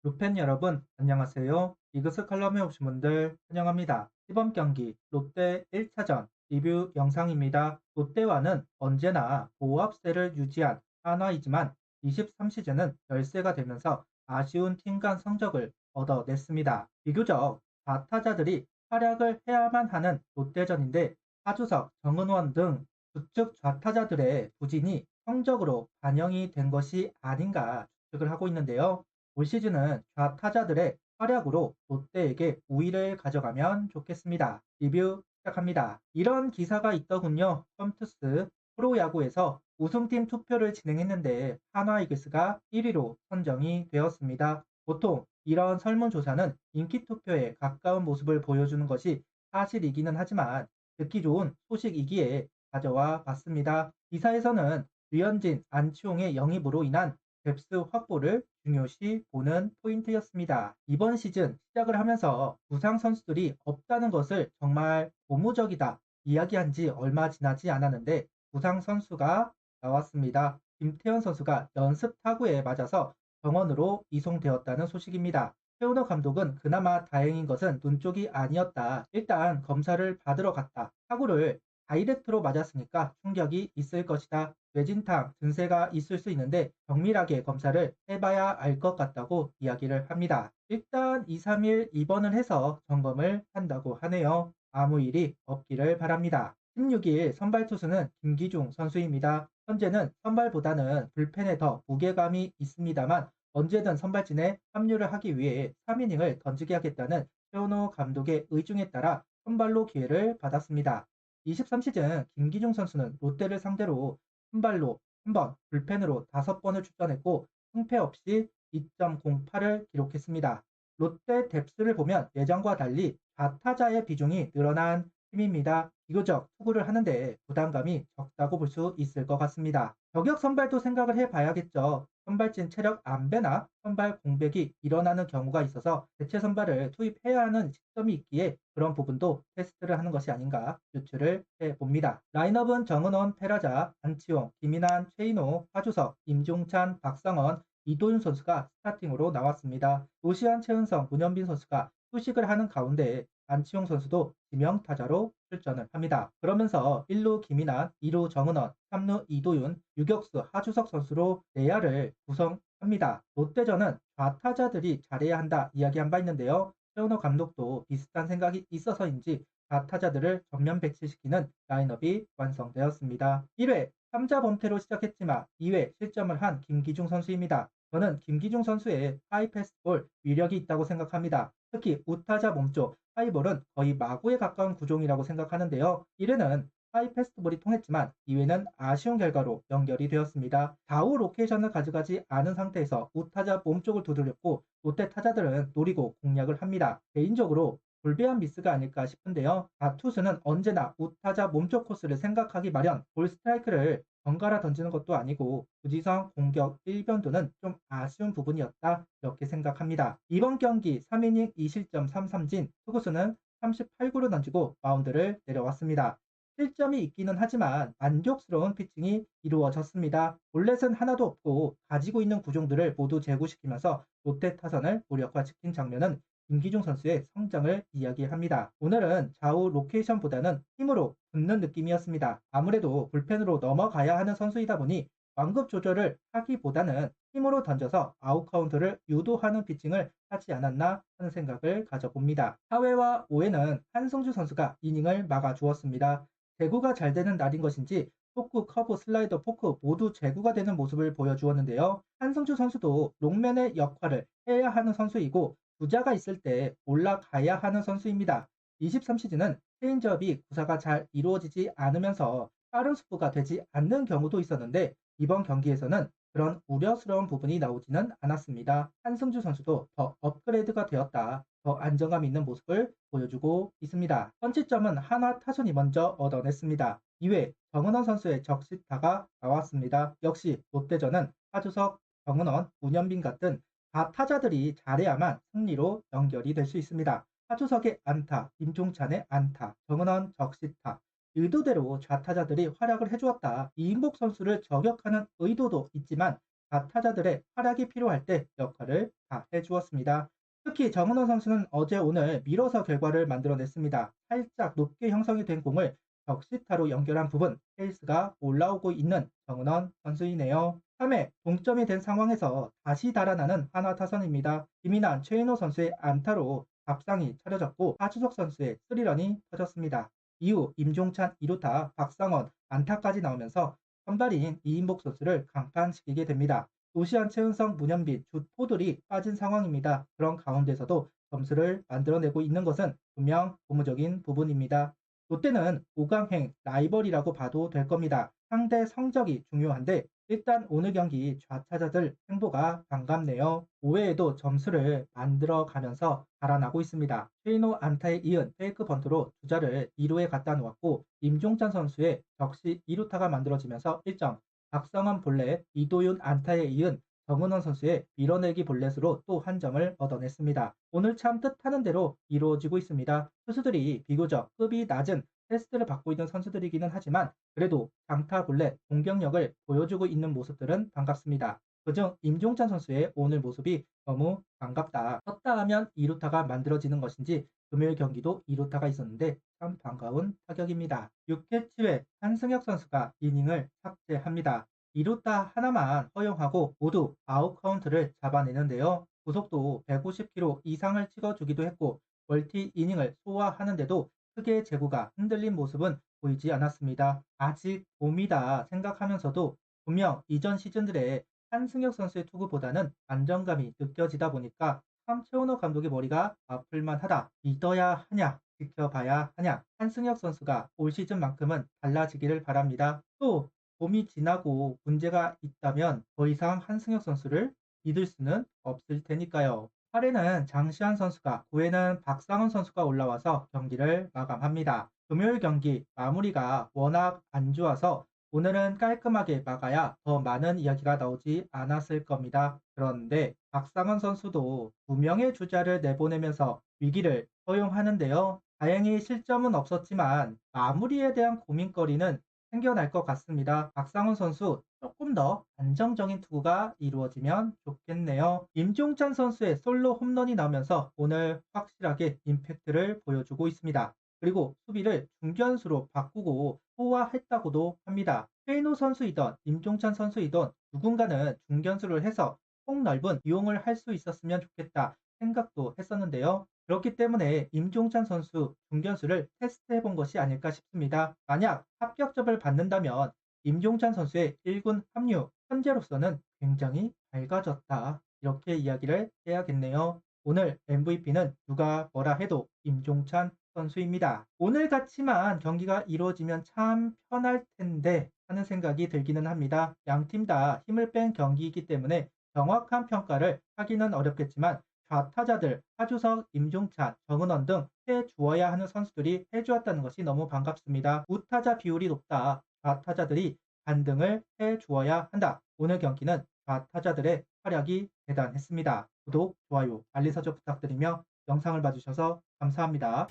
루펜 여러분, 안녕하세요. 이그스 칼럼에 오신 분들 환영합니다. 이번 경기 롯데 1차전 리뷰 영상입니다. 롯데와는 언제나 보합세를 유지한 한화이지만 23시즌은 열세가 되면서 아쉬운 팀 간 성적을 얻어냈습니다. 비교적 좌타자들이 활약을 해야만 하는 롯데전인데 하주석, 정은원 등 우측 좌타자들의 부진이 성적으로 반영이 된 것이 아닌가 추측을 하고 있는데요. 올 시즌은 좌타자들의 활약으로 롯데에게 우위를 가져가면 좋겠습니다. 리뷰 시작합니다. 이런 기사가 있더군요. 컴투스 프로야구에서 우승팀 투표를 진행했는데 한화 이글스가 1위로 선정이 되었습니다. 보통 이런 설문조사는 인기 투표에 가까운 모습을 보여주는 것이 사실이기는 하지만 듣기 좋은 소식이기에 가져와 봤습니다. 기사에서는 류현진, 안치홍의 영입으로 인한 뎁스 확보를 중요시 보는 포인트였습니다. 이번 시즌 시작을 하면서 부상 선수들이 없다는 것을 정말 고무적이다 이야기한 지 얼마 지나지 않았는데 부상 선수가 나왔습니다. 김태현 선수가 연습 타구에 맞아서 병원으로 이송되었다는 소식입니다. 최은호 감독은 그나마 다행인 것은 눈 쪽이 아니었다. 일단 검사를 받으러 갔다. 타구를 다이렉트로 맞았으니까 충격이 있을 것이다. 뇌진탕, 증세가 있을 수 있는데 정밀하게 검사를 해봐야 알 것 같다고 이야기를 합니다. 일단 2, 3일 입원을 해서 점검을 한다고 하네요. 아무 일이 없기를 바랍니다. 16일 선발 투수는 김기중 선수입니다. 현재는 선발보다는 불펜에 더 무게감이 있습니다만 언제든 선발진에 합류를 하기 위해 3이닝을 던지게 하겠다는 최원호 감독의 의중에 따라 선발로 기회를 받았습니다. 23시즌 김기중 선수는 롯데를 상대로 선발로 1번, 불펜으로 5번을 출전했고 승패 없이 2.08을 기록했습니다. 롯데 뎁스를 보면 예전과 달리 좌타자의 비중이 늘어난 팀입니다. 비교적 투구를 하는데 부담감이 적다고 볼 수 있을 것 같습니다. 저격 선발도 생각을 해봐야겠죠. 선발진 체력 안배나 선발 공백이 일어나는 경우가 있어서 대체 선발을 투입해야 하는 시점이 있기에 그런 부분도 테스트를 하는 것이 아닌가 유추를 해봅니다. 라인업은 정은원, 페라자, 안치홍, 김인환, 최인호, 하주석, 임종찬, 박상원, 이도윤 선수가 스타팅으로 나왔습니다. 노시안, 최은성, 문현빈 선수가 휴식을 하는 가운데 안치홍 선수도 지명타자로 출전을 합니다. 그러면서 1루 김인환, 2루 정은원, 3루 이도윤, 유격수 하주석 선수로 내야를 구성합니다. 롯데전은 좌타자들이 잘해야 한다 이야기한 바 있는데요. 최은호 감독도 비슷한 생각이 있어서인지 좌타자들을 전면 배치시키는 라인업이 완성되었습니다. 1회 3자 범퇴로 시작했지만 2회 실점을 한 김기중 선수입니다. 저는 김기중 선수의 하이패스볼 위력이 있다고 생각합니다. 특히 우타자 몸쪽 하이볼은 거의 마구에 가까운 구종이라고 생각하는데요. 1회는 하이패스트볼이 통했지만 2회는 아쉬운 결과로 연결이 되었습니다. 좌우 로케이션을 가져가지 않은 상태에서 우타자 몸쪽을 두드렸고 롯데 타자들은 노리고 공략을 합니다. 개인적으로 불비한 미스가 아닐까 싶은데요. 다투수는 언제나 우타자 몸쪽 코스를 생각하기 마련, 볼 스트라이크를 번갈아 던지는 것도 아니고 구지성 공격 1변도는 좀 아쉬운 부분이었다 이렇게 생각합니다. 이번 경기 3이닝 2실점 3삼진 투구수는 38구를 던지고 마운드를 내려왔습니다. 실점이 있기는 하지만 만족스러운 피칭이 이루어졌습니다. 볼넷은 하나도 없고 가지고 있는 구종들을 모두 제구시키면서 롯데 타선을 무력화시킨 장면은 김기중 선수의 성장을 이야기합니다. 오늘은 좌우 로케이션보다는 힘으로 붙는 느낌이었습니다. 아무래도 불펜으로 넘어가야 하는 선수이다 보니 완급 조절을 하기보다는 힘으로 던져서 아웃카운트를 유도하는 피칭을 하지 않았나 하는 생각을 가져봅니다. 4회와 5회는 한승주 선수가 이닝을 막아주었습니다. 제구가 잘 되는 날인 것인지 토크, 커브, 슬라이더, 포크 모두 제구가 되는 모습을 보여주었는데요. 한승주 선수도 롱맨의 역할을 해야 하는 선수이고 부자가 있을 때 올라가야 하는 선수입니다. 23시즌은 체인지업이 구사가 잘 이루어지지 않으면서 빠른 스포가 되지 않는 경우도 있었는데 이번 경기에서는 그런 우려스러운 부분이 나오지는 않았습니다. 한승주 선수도 더 업그레이드가 되었다. 더 안정감 있는 모습을 보여주고 있습니다. 선취점은 한화 타선이 먼저 얻어냈습니다. 2회 정은원 선수의 적시타가 나왔습니다. 역시 롯데전은 하주석, 정은원, 문현빈 같은 다 타자들이 잘해야만 승리로 연결이 될 수 있습니다. 하주석의 안타, 임종찬의 안타, 정은원 적시타, 의도대로 좌타자들이 활약을 해주었다. 이인복 선수를 저격하는 의도도 있지만 좌타자들의 활약이 필요할 때 역할을 다 해주었습니다. 특히 정은원 선수는 어제 오늘 밀어서 결과를 만들어냈습니다. 살짝 높게 형성이 된 공을 적시타로 연결한 부분 페이스가 올라오고 있는 정은원 선수이네요. 3회 동점이 된 상황에서 다시 달아나는 한화 타선입니다. 김인환, 최인호 선수의 안타로 밥상이 차려졌고 하주석 선수의 스리런이 터졌습니다. 이후 임종찬 2루타, 박상원 안타까지 나오면서 선발인 이인복 선수를 강판시키게 됩니다. 노시안, 최은성, 문현빈, 주포들이 빠진 상황입니다. 그런 가운데서도 점수를 만들어내고 있는 것은 분명 고무적인 부분입니다. 롯데는 5강행 라이벌이라고 봐도 될 겁니다. 상대 성적이 중요한데 일단 오늘 경기 좌타자들 행보가 반갑네요. 5회에도 점수를 만들어가면서 달아나고 있습니다. 최인호 안타에 이은 페이크 번트로 주자를 2루에 갖다 놓았고 임종찬 선수의 적시 2루타가 만들어지면서 1점, 박성원 볼넷, 이도윤 안타에 이은 정은원 선수의 밀어내기 볼넷으로 또 한 점을 얻어냈습니다. 오늘 참 뜻하는 대로 이루어지고 있습니다. 투수들이 비교적 급이 낮은 테스트를 받고 있는 선수들이기는 하지만 그래도 장타 볼넷 공격력을 보여주고 있는 모습들은 반갑습니다. 그중 임종찬 선수의 오늘 모습이 너무 반갑다. 쳤다 하면 2루타가 만들어지는 것인지 금요일 경기도 2루타가 있었는데 참 반가운 타격입니다. 6회 7회 한승혁 선수가 이닝을 삭제합니다. 2루타 하나만 허용하고 모두 아웃 카운트를 잡아내는데요. 구속도 150km 이상을 찍어주기도 했고 멀티 이닝을 소화하는데도 크게 제구가 흔들린 모습은 보이지 않았습니다. 아직 봄이다 생각하면서도 분명 이전 시즌들의 한승혁 선수의 투구보다는 안정감이 느껴지다 보니까 참 최원호 감독의 머리가 아플만 하다. 믿어야 하냐, 지켜봐야 하냐. 한승혁 선수가 올 시즌만큼은 달라지기를 바랍니다. 또 봄이 지나고 문제가 있다면 더 이상 한승혁 선수를 믿을 수는 없을 테니까요. 8회는 장시환 선수가, 9회는 박상훈 선수가 올라와서 경기를 마감합니다. 금요일 경기 마무리가 워낙 안 좋아서 오늘은 깔끔하게 막아야 더 많은 이야기가 나오지 않았을 겁니다. 그런데 박상원 선수도 2명의 주자를 내보내면서 위기를 허용하는데요. 다행히 실점은 없었지만 마무리에 대한 고민거리는 생겨날 것 같습니다. 박상원 선수 조금 더 안정적인 투구가 이루어지면 좋겠네요. 임종찬 선수의 솔로 홈런이 나오면서 오늘 확실하게 임팩트를 보여주고 있습니다. 그리고 수비를 중견수로 바꾸고 소화했다고도 합니다. 최인호 선수이던 임종찬 선수이던 누군가는 중견수를 해서 폭넓은 이용을 할 수 있었으면 좋겠다 생각도 했었는데요. 그렇기 때문에 임종찬 선수 중견수를 테스트해 본 것이 아닐까 싶습니다. 만약 합격점을 받는다면 임종찬 선수의 1군 합류 현재로서는 굉장히 밝아졌다. 이렇게 이야기를 해야겠네요. 오늘 MVP는 누가 뭐라 해도 임종찬 선수입니다. 오늘 같이만 경기가 이루어지면 참 편할 텐데 하는 생각이 들기는 합니다. 양팀 다 힘을 뺀 경기이기 때문에 정확한 평가를 하기는 어렵겠지만 좌타자들 하주석, 임종찬, 정은원 등 해주어야 하는 선수들이 해주었다는 것이 너무 반갑습니다. 우타자 비율이 높다. 좌타자들이 반등을 해주어야 한다. 오늘 경기는 좌타자들의 활약이 대단했습니다. 구독, 좋아요, 알림 설정 부탁드리며 영상을 봐주셔서 감사합니다.